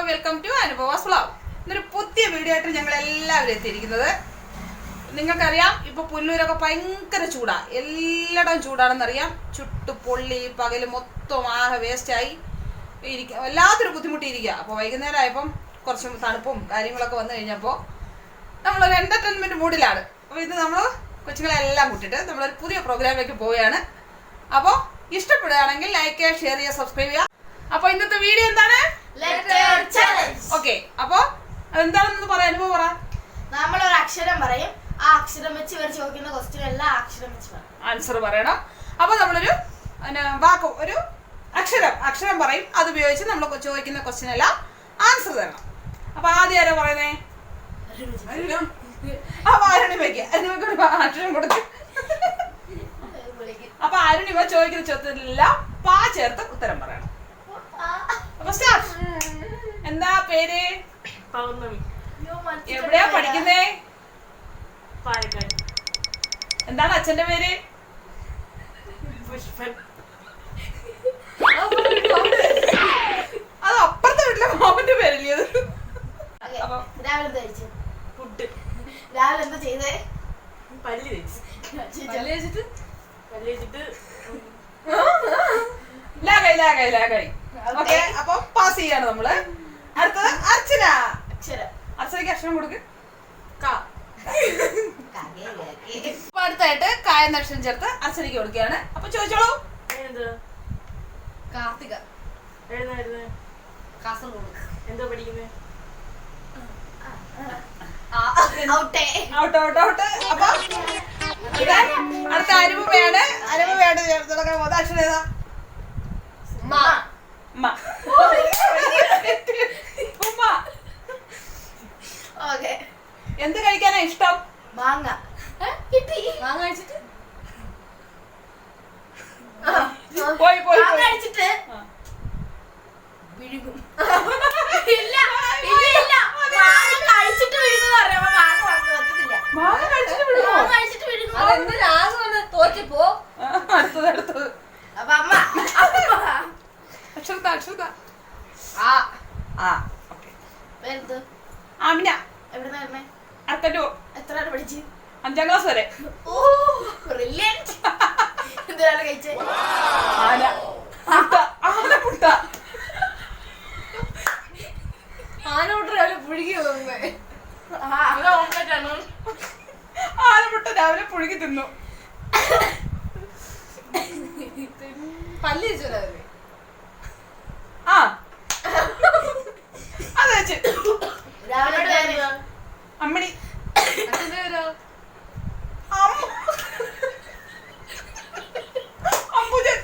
Welcome to അനുഭവാസ് vlog. ഇന്നൊരു പുതിയ video ആയിട്ട് ഞങ്ങൾ എല്ലാവരും എത്തിയിരിക്കുന്നത്. നിങ്ങൾക്കറിയാം, ഇപ്പൊ പുല്ലൂരൊക്കെ ഭയങ്കര ചൂടാ, എല്ലായിടവും ചൂടാണെന്നറിയാം. ചുട്ടു പൊള്ളി പകല് മൊത്തം ആകെ വേസ്റ്റായി ഇരിക്കുക, വല്ലാത്തൊരു ബുദ്ധിമുട്ടിയിരിക്കുക. അപ്പോൾ വൈകുന്നേരം ആയപ്പം കുറച്ച് തണുപ്പും കാര്യങ്ങളൊക്കെ വന്നു കഴിഞ്ഞപ്പോൾ നമ്മളൊരു എൻ്റർടൈൻമെൻറ്റ് മൂഡിലാണ്. അപ്പോൾ ഇത് നമ്മൾ കൊച്ചുങ്ങളെല്ലാം കൂട്ടിയിട്ട് നമ്മളൊരു പുതിയ പ്രോഗ്രാമിലേക്ക് പോവുകയാണ്. അപ്പോൾ ഇഷ്ടപ്പെടുകയാണെങ്കിൽ ലൈക്ക് ചെയ്യുക, ഷെയർ ചെയ്യുക, സബ്സ്ക്രൈബ് ചെയ്യുക. അപ്പോൾ ഇന്നത്തെ വീഡിയോ എന്താണ്? ഓക്കെ, അപ്പോൾ എന്താണെന്ന് പറയാം. അനുഭവം പറ. നമ്മളൊരു അക്ഷരം പറയും, ആ അക്ഷരം വെച്ച് ഇവർ ചോദിക്കുന്ന ക്വസ്റ്റ്യൻ എല്ലാം അക്ഷരം വെച്ച് പറയും, ആൻസർ പറയണം. അപ്പോൾ നമ്മളൊരു വാക്ക്, ഒരു അക്ഷരം പറയും, അതുപയോഗിച്ച് നമ്മൾ ചോദിക്കുന്ന ക്വസ്റ്റ്യൻ എല്ലാം ആൻസർ തരണം. അപ്പോൾ ആദ്യം ആരോ പറയുന്നേ? അപ്പൊ അരുണിമയ്ക്ക് ഒരു അക്ഷരം കൊടുക്കും. അപ്പൊ അരുണിമ ചോദിക്കുന്ന ചോദ്യത്തിലെല്ലാം പാ ചേർത്ത് ഉത്തരം പറയണം. അപ്പൊ സ്റ്റാർട്ട്. എന്താ പേര്? പൗർണമി. എവിടെയാ പഠിക്കുന്നേ? പാലക്കാട്. എന്താണ് അച്ഛന്റെ പേര്? പുഷ്പൻ. അത് അപ്പുറത്തെ വീട്ടിലെ മാമന്റെ പേരല്ലേ അത്? രാവിലെ എന്താ കഴിച്ചു? ഫുഡ്. രാവിലെ എന്താ ചെയ്തേ? പല്ല് തേച്ച്. പല്ല് വെച്ചിട്ട് ലാഗായി. ഓക്കെ, അപ്പൊ പാസ് ചെയ്യാണ് നമ്മള്. അടുത്തത് അർച്ചന. അക്ഷരം. അർച്ചനയ്ക്ക് അക്ഷരം കൊടുക്ക്. കേ. അപ്പൊ അടുത്തായിട്ട് കായ എന്ന അക്ഷരം ചേർത്ത് അർച്ചനയ്ക്ക് കൊടുക്കുകയാണ്. അപ്പൊ ചോദിച്ചോളൂ. കാർത്തിക. കാസർഗോഡ്. എന്തോ പഠിക്കുന്നേ? ഔട്ടേ. ഔട്ട്. അപ്പൊ അടുത്ത അനുപമയാണ്. തുടങ്ങാൻ പോകുന്നത് അക്ഷരം ഏതാ? മാ. ഉമ്മ. ഓക്കേ. എന്ത് കഴിക്കാനാ ഇഷ്ടം? മാങ്ങ. മാങ്ങ കഴിച്ചിട്ട് പോയി മാങ്ങ കഴിച്ചിട്ട് വിഴുകും. ഇല്ല. മാങ്ങ കഴിച്ചിട്ട് വിഴുകുന്ന പറയുമ്പോ മാങ്ങ വന്ന് വെക്കത്തില്ല. മാങ്ങ കഴിച്ചിട്ട് വിടുമോ? മാങ്ങ കഴിച്ചിട്ട് വിഴുകും. അതെന്ത് രാഗമാണ്? തോറ്റിപ്പോ. അടുത്തത് അപ്പൊ അമ്മ. അക്ഷരത. ആ ഓക്കെ. പേരെന്ത്? ആമിന. എവിടുന്നാ വരുന്നേ? അത്തന്നൂർ. എത്ര വരെ പഠിച്ചു? 5ാം ക്ലാസ് വരെ. ഓ ബ്രില്യന്റ്. എന്തിനാണ് കഴിച്ചേ? ആനമുട്ട. ആനമുട്ട രാവിലെ പുഴുകി തോന്നുന്നേ. ആനമുട്ട രാവിലെ പുഴുകി തിന്നു. പല്ല് വെച്ചല്ലേ? ആ അത് വെച്ച്. രാവിലെ അമ്മണി. അമ്പുജൻ.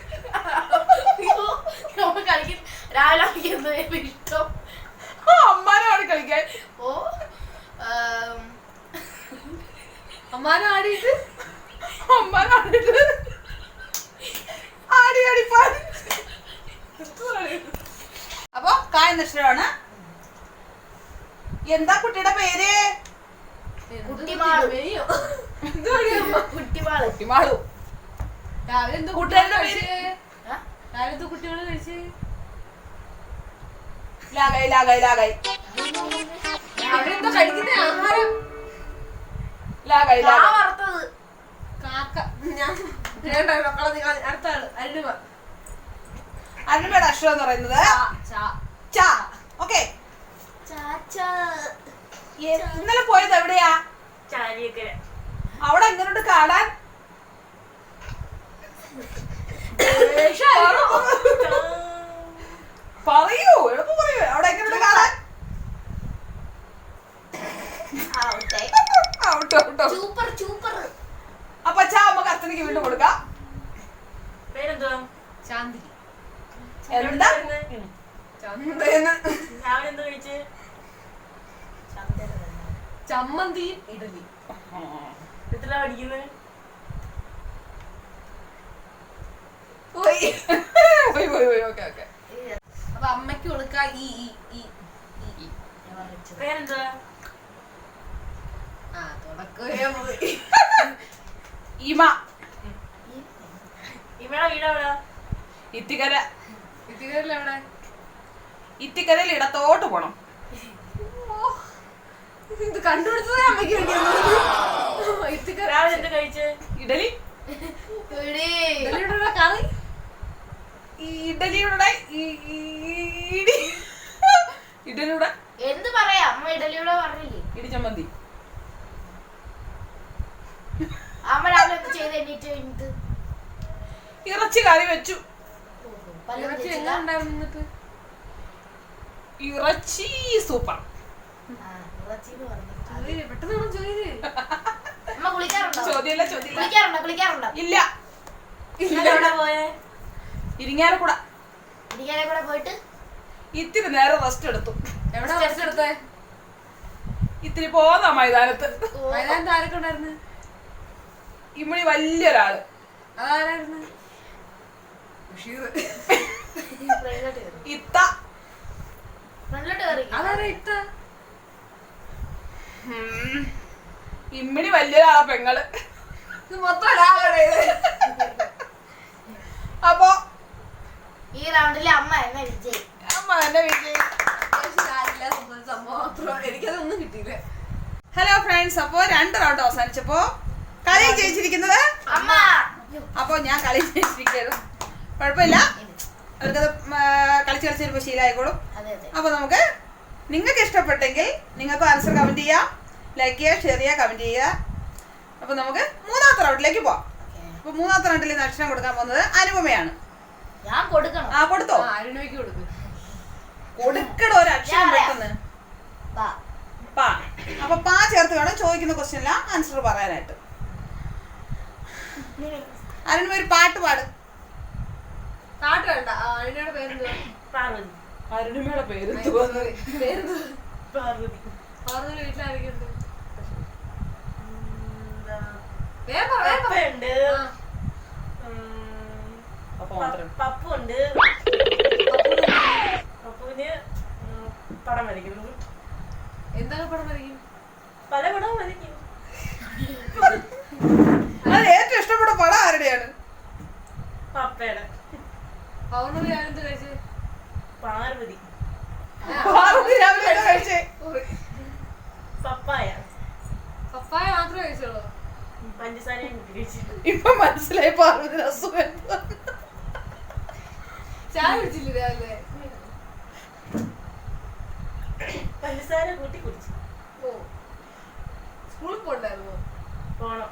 കളിക്കും. രാവിലെ കളിക്കുന്നത് ഇഷ്ടം. അമ്മാനാണ് കളിക്കാൻ. ഓ അമ്മാനാടിയിട്ട് അപ്പൊ കായ നഷ്ടമാണ്. എന്താ കുട്ടിയുടെ പേര്? കുട്ടിമാളു. കുട്ടിമാളു. രാവിലെ എന്തോ കൂട്ടുകാരുടെ പേര്? രാവിലെ എന്തോ കുട്ടികൾ കഴിച്ച്? ലാഗായി. രാവിലെ എന്തോ കഴിക്കുന്ന ആഹാരം? ലാഗായി. വറുത്തത്. കാക്ക. അടുത്ത ആള് അരുണിമ. അരുണിമയുടെ അക്ഷരം എന്ന് പറയുന്നത് ച. ഓക്കെ. ഇന്നലെ പോയത് എവിടെയാ? ചാലിയക്കര. അവിടെ എങ്ങനെയുണ്ട് കാണാൻ? പറയൂ, എളുപ്പം പറയൂ. അവിടെ എങ്ങനെയുണ്ട് കാണാൻ? സൂപ്പർ. അപ്പൊ ചാ നമുക്ക് അച്ഛനക്ക് വീണ്ടും കൊടുക്കാം. പേരെന്തുവാ? ചാന്ദിനി. എന്താ? രാവിലെ എന്തോ കഴിച്ച്? ചമ്മന്തിയും ഇഡലി. എത്ര പഠിക്കുന്നത്? പോയി. ഓക്കെ. അപ്പൊ അമ്മയ്ക്ക് കൊടുക്ക. പേരെന്തുവാ? ഇമ. ഇവിടെ വീട് എവിടാ? ഇത്തിക്കര. എവിടെ? ഇത്തിക്കരയിൽ ഇടത്തോട്ട് പോണം. ഇത് കണ്ടുപിടിച്ചതേ അമ്മയ്ക്ക് വേണ്ടിയാണ്. രാവിലെ എന്ത് കഴിച്ച്? ഇഡലി. ഇഡലിയുടെ കറി. ഇഡലിയുടെ ഇഡലിയുടെ എന്ത് പറയാ അമ്മ ഇഡലിയുടെ പറഞ്ഞില്ലേ? ഇടിച്ചമ്മന്തി. അമ്മ രാവിലെ എന്ത് ചെയ്ത് എണീറ്റ് കഴിഞ്ഞിട്ട്? ഇറച്ചി കറി വെച്ചു. ഇറച്ചി സൂപ്പർ. അമ്മ കുളിക്കാറുണ്ടോ? ചോദ്യമല്ല. കുളിക്കാറുണ്ടോ? ഇല്ല. എവിടെ പോയേ? ഇരിങ്ങാലക്കുട. കൂടെ പോയിട്ട് ഇത്തിരി നേരം റെസ്റ്റ് എടുത്തു. എവിടെ റെസ്റ്റ് എടുത്തേ? ഇത്തിരി പോന്ന മൈതാനത്ത്. മൈതാനത്ത് ആരൊക്കെ ഉണ്ടായിരുന്നു? ഇമ്മണി വലിയൊരാള്. അതാരായിരുന്നു? ഇത്ത. അതാരാ ഇത്ത? ഇമ്മണി വലിയൊരാളാ പെങ്ങള്. ഇത് മൊത്തം ഒരാളുടെ. അപ്പൊ ഈ റൗണ്ടില് അമ്മ എന്നെ വിജയ്. അമ്മ എന്നെ വിജയ്. എനിക്കതൊന്നും കിട്ടിയില്ല. ഹലോ ഫ്രണ്ട്സ്, അപ്പോ 2 റൗണ്ട് അവസാനിച്ചപ്പോ കളി ജയിച്ചിരിക്കുന്നത് അമ്മ. അപ്പൊ ഞാൻ കളി ജയിച്ചിരിക്കുന്നു. കുഴപ്പമില്ല, അവർക്കത് കളിച്ച് വരുമ്പോ ശീലമായിക്കോളും. അപ്പൊ നമുക്ക് നിങ്ങൾക്ക് ഇഷ്ടപ്പെട്ടെങ്കിൽ നിങ്ങൾക്ക് ആൻസർ കമന്റ് ചെയ്യാം, ലൈക്ക് ചെയ്യുക, ഷെയർ ചെയ്യുക, കമന്റ് ചെയ്യുക. അപ്പൊ നമുക്ക് 3ാമത്തെ റൗണ്ടിലേക്ക് പോവാം. അപ്പൊ 3ാമത്തെ റൗണ്ടിൽ ഇന്ന് അക്ഷരം കൊടുക്കാൻ പോകുന്നത് അനുപമയാണ്. ഞാൻ കൊടുക്കണം. ആ കൊടുത്തോ? അരുണയ്ക്ക് കൊടുക്കും. കൊടുക്കടോ ഒരു അക്ഷരം പെട്ടെന്ന്. പാ. അപ്പൊ പാ ചേർത്ത് വേണം ചോദിക്കുന്ന ക്വസ്റ്റ്യനില്ല ആൻസർ പറയാനായിട്ട്. അരുണ ഒരു പാട്ട് പാട്. പാട്ട് വേണ്ട. അരുണയുടെ പേരെന്തുവാ? പാർവതി. അരുണിമയുടെ പേര് പാർവതി. പാർവതി വീട്ടിലായിരിക്കും. പപ്പയുണ്ട്. അപ്പൊ മാത്രം പപ്പുണ്ട്. പപ്പുവിന് പടം വരയ്ക്കുന്നു. എന്തൊക്കെ പടം വരയ്ക്കും? പല പടവും വരയ്ക്കും. അത് ഏറ്റവും ഇഷ്ടപ്പെട്ട പടം ആരുടെയാണ്? പപ്പയുടെ. പൗർണമി ഞാനെന്ത് കഴിച്ചേ? പാർവതി. പാർവതി രാവിലെ എന്താ കഴിച്ചേ? പപ്പായ. പപ്പായ മാത്രമേ കഴിച്ചോളൂ. പഞ്ചസാരയും കുട്ടി കഴിച്ചിട്ട്. ഇപ്പൊ മനസ്സിലായി പാർവതി അസുഖം എന്താ. ചായ കുടിച്ചില്ലേ രാവിലെ? പഞ്ചസാര കൂട്ടി കുടിച്ചു. ഓ, സ്കൂളിൽ പോണ്ടായിരുന്നോ? പോണം.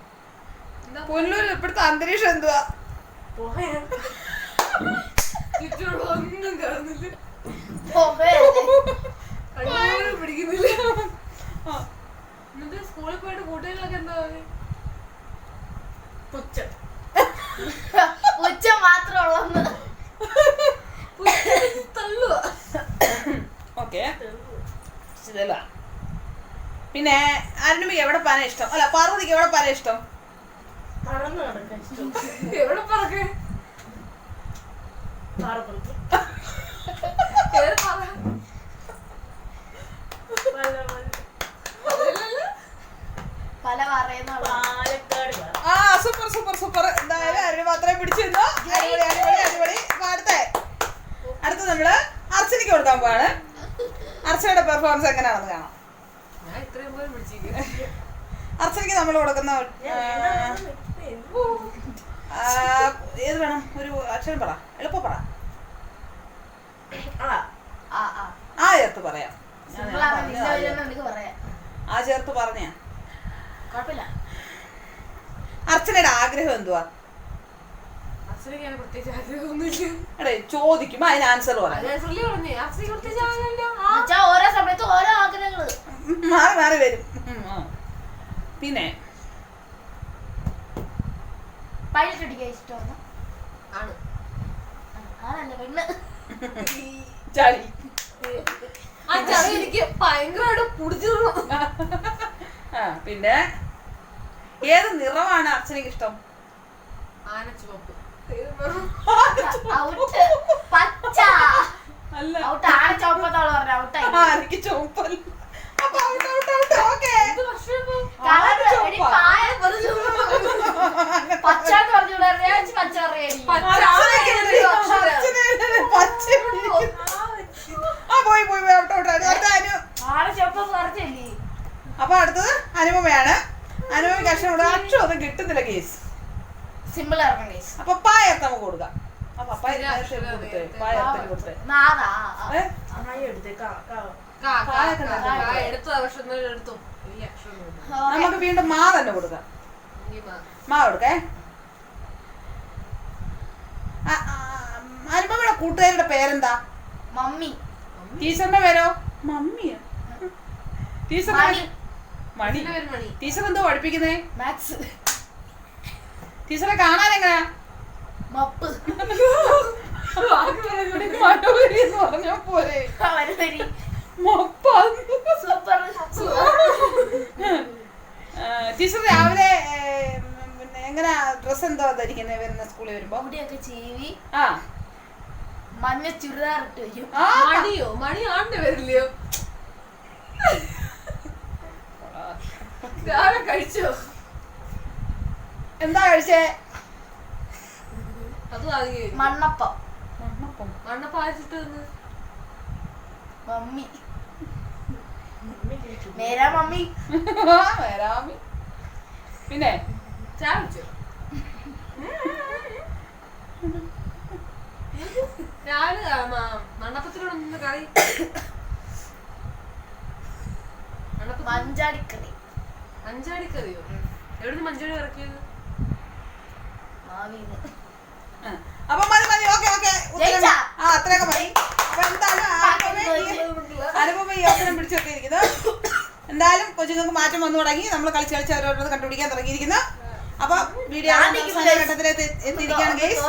പുല്ലൂർ ഇപ്പോഴത്തെ അന്തരീക്ഷം എന്തുവാ? പോയാ ചുറ്റോളം ഒന്നും കാണുന്നില്ല, പിടിക്കുന്നില്ല. എന്നിട്ട് സ്കൂളിൽ പോയിട്ട് കൂട്ടുകാരികളൊക്കെ എന്താ പുച്ഛം. പുച്ഛം മാത്രമുള്ള തള്ളുക. ഓക്കെ, പിന്നെ അരുണിമയ്ക്ക് എവിടെ പാന ഇഷ്ടം? അല്ല, പാർവതിക്ക് എവിടെ പാന ഇഷ്ടം? പറന്ന് നടക്കാൻ ഇഷ്ടം. എവിടെ പറക്കേ? പാറപ്പുറത്ത്. പല പറയുന്ന പാലക്കാട്. ആ, സൂപ്പർ സൂപ്പർ സൂപ്പർ. എന്തായാലും അരുണി മാത്രമേ പിടിച്ചിരുന്നു. അടിപൊളി അടിപൊളി അടിപൊളി. അടുത്ത നമ്മള് അർച്ചനയ്ക്ക് കൊടുക്കാൻ പോവാണ്. അർച്ചനയുടെ പെർഫോമൻസ് എങ്ങനെയാണെന്ന് കാണാം. ഞാൻ ഇത്രയും പോലും പിടിച്ചിരിക്കുന്നു. അർച്ചനയ്ക്ക് നമ്മൾ കൊടുക്കുന്ന ഏത് വേണം? ഒരു അക്ഷരം പറ, എളുപ്പം പറ. ആ ചേർത്ത് പറയാം. ആ ചേർത്ത് പറഞ്ഞ കുഴപ്പമില്ല. അർച്ചനയുടെ ആഗ്രഹം എന്തുവാ? അർച്ചനയ്ക്ക് ഞാൻ പ്രത്യേകിച്ച് ആഗ്രഹമൊന്നുമില്ല. എടേ, ചോദിക്കുമ്പോ അതിന് ആൻസർ പറയാം. ഓരോ സമയത്ത് ഓരോ ആഗ്രഹങ്ങള് മാറി മാറി വരും. പിന്നെ പൈലറ്റ് അടിക്കാൻ ഇഷ്ടമാണ്. ആണ് ആണല്ലേ പെണ്ണ്. ചളി. ആ ചളി എനിക്ക് ഭയങ്കരമായിട്ട് കുടിച്ചിരുന്നു. പിന്നെ ഏത് നിറമാണ് അർച്ചനയ്ക്ക് ഇഷ്ടം? ആനച്ചുവപ്പ്. പച്ച. അല്ല, ആനച്ചുവപ്പത്തോളം പറഞ്ഞ ഔട്ടായി. എനിക്ക് ചുവപ്പല്ല. പച്ചാന്ന് പറഞ്ഞൂടാ, പച്ച പറയാ. അടുത്ത അനു. ആളെ ചെറുപ്പം കുറച്ചല്ലേ. അപ്പൊ അടുത്തത് അനുപമയാണ്. അനുപമയ്ക്ക് അക്ഷരം കൊടുക്കുക. അക്ഷരം ഒന്നും കിട്ടുന്നില്ല കേസ്. സിമ്പിൾ ആക്കണം guys. അപ്പൊ പായർത്ത് നമുക്ക് കൊടുക്കാം. ആ പപ്പായ കൊടുത്തേ, പായർത്തിന് കൊടുത്തേ. നാദാ. അമ്മായി എടുത്തേ നമുക്ക് വീണ്ടും മാ തന്നെ കൊടുക്കാം. മാ കൊടുക്കേ. അനുപമയുടെ കൂട്ടുകാരുടെ പേരെന്താ? മമ്മി. ടീച്ചറിന്റെ പേരോ? മമ്മിയാ. ടീച്ചറിന്റെ മണി. ടീച്ചർ എന്തോ പഠിപ്പിക്കുന്നേ? മാത്സ്. ടീച്ചറെ കാണാൻ എങ്ങനെയാ? മപ്പ്. മനോഹരി എന്ന് പറഞ്ഞാ പോരെ. സൂപ്പർ. ടീച്ചർ രാവിലെ പിന്നെ എങ്ങനെയാ ഡ്രസ് എന്തോ ധരിക്കുന്നത് വരുന്ന സ്കൂളിൽ വരുമ്പോ? മുടിയൊക്കെ ചീവി ആ മഞ്ഞ ചുരിദാർ ഇട്ട് വരും. മണി ആണ്ട് വരില്ലയോ? കഴിച്ചോ? എന്താ കഴിച്ചേ? മണ്ണപ്പം. മണ്ണപ്പം അയച്ചിട്ട് മമ്മി. മേരാ മമ്മി. വരാമി. പിന്നെ ചാവിച്ചോ? രാവിലെ മണ്ണപ്പത്തിനോടൊന്ന് കറി. മഞ്ചാടിക്കറി. മഞ്ചാടിക്കറിയോ? എവിടുന്ന് മഞ്ചാടി ഇറക്കിയത്? മാവീന്ന്. അപ്പൊ മതി. ഓക്കെ ജയിച്ചാ? ആ അത്രയൊക്കെ മതി. അപ്പൊ എന്താണ് അനുപമ ഈ അവസരം പിടിച്ചു വെക്കിയിരിക്കുന്നത്. എന്തായാലും കൊച്ചുങ്ങൾക്ക് മാറ്റം വന്നു തുടങ്ങി. നമ്മൾ കളിച്ച് അവരോട് കണ്ടുപിടിക്കാൻ തുടങ്ങിയിരിക്കുന്നു. അപ്പൊ വീഡിയോ ഘട്ടത്തിലേക്ക് എത്തിയിരിക്കുകയാണ് ഗൈസ്.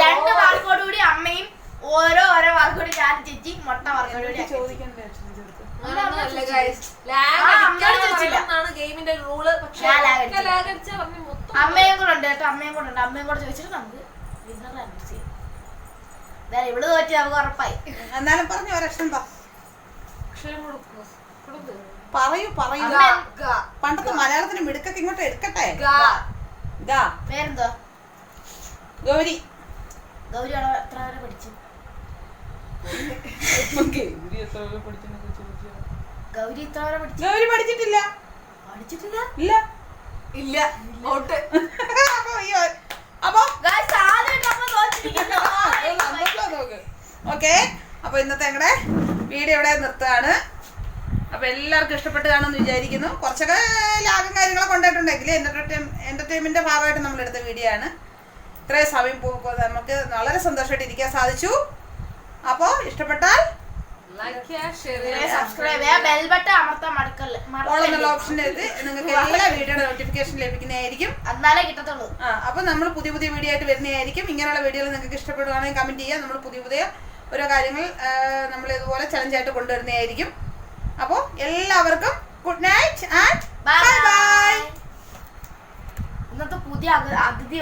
രണ്ട് മാർക്കോട് കൂടി അമ്മയും ഓരോ മാർക്കോട് ഞാൻ ചേച്ചി മൊട്ട മാർക്കോട് കൂടി ചോദിക്കണ്ടേ? ഗെയിമിന്റെ റൂള്. അമ്മയും കൂടെ ഉണ്ട് കേട്ടോ. അമ്മയും കൂടെ ചോദിച്ചിട്ട് നമുക്ക് വിന്നർ അനൗൺസ് ചെയ്യാം. ഇവള് തോറ്റി നമുക്ക് ഉറപ്പായി. എന്നാലും പറഞ്ഞു ഒരക്ഷരം എന്താ? പറയൂ. പണ്ടത്തെ മലയാളത്തിന് മിടുക്കൊക്കെ ഇങ്ങോട്ട് എടുക്കട്ടെ. പേരെന്തോ? ഗൗരി. ഗൗരി എത്ര വരെ പഠിച്ചു? ഗൗരി എത്ര വരെ പഠിച്ചു? ഗൗരി പഠിച്ചിട്ടില്ല. ഇല്ല. അപ്പൊ ഓക്കെ. അപ്പൊ ഇന്നത്തെ ഞങ്ങളുടെ വീഡിയോ ഇവിടെ നിർത്തുകയാണ്. അപ്പൊ എല്ലാവർക്കും ഇഷ്ടപ്പെട്ട് കാണുമെന്ന് വിചാരിക്കുന്നു. കുറച്ചൊക്കെ ലാഗും കാര്യങ്ങളൊക്കെ കൊണ്ടിട്ടുണ്ടെങ്കിൽ എന്റർടൈൻമെന്റിന്റെ ഭാഗമായിട്ട് നമ്മൾ എടുത്ത വീഡിയോ ആണ്. ഇത്രയും സമയം നമുക്ക് വളരെ സന്തോഷമായിട്ട് ഇരിക്കാൻ സാധിച്ചു. അപ്പോ ഇഷ്ടപ്പെട്ടാൽ സബ്സ്ക്രൈബ് ചെയ്യുക, ബെൽ ബട്ടൺ അമർത്താൻ മറക്കല്ല. ഓപ്ഷൻ എടുത്ത് നിങ്ങൾക്ക് എല്ലാ വീഡിയോയുടെ നോട്ടിഫിക്കേഷൻ ലഭിക്കുന്നതായിരിക്കും. എന്നാലേ കിട്ടത്തുള്ളൂ. അപ്പൊ നമ്മൾ പുതിയ വീഡിയോ ആയിട്ട് വരുന്നതായിരിക്കും. ഇങ്ങനെയുള്ള വീഡിയോകൾ നിങ്ങൾക്ക് ഇഷ്ടപ്പെടുകയാണെങ്കിൽ കമന്റ് ചെയ്യുക. നമ്മൾ പുതിയ ഓരോ കാര്യങ്ങൾ നമ്മൾ ഇതുപോലെ ചലഞ്ചായിട്ട് കൊണ്ടുവരുന്നതായിരിക്കും. അപ്പോൾ എല്ലാവർക്കും good night and bye bye. ഇന്നത്തെ പുതിയ അതിഥി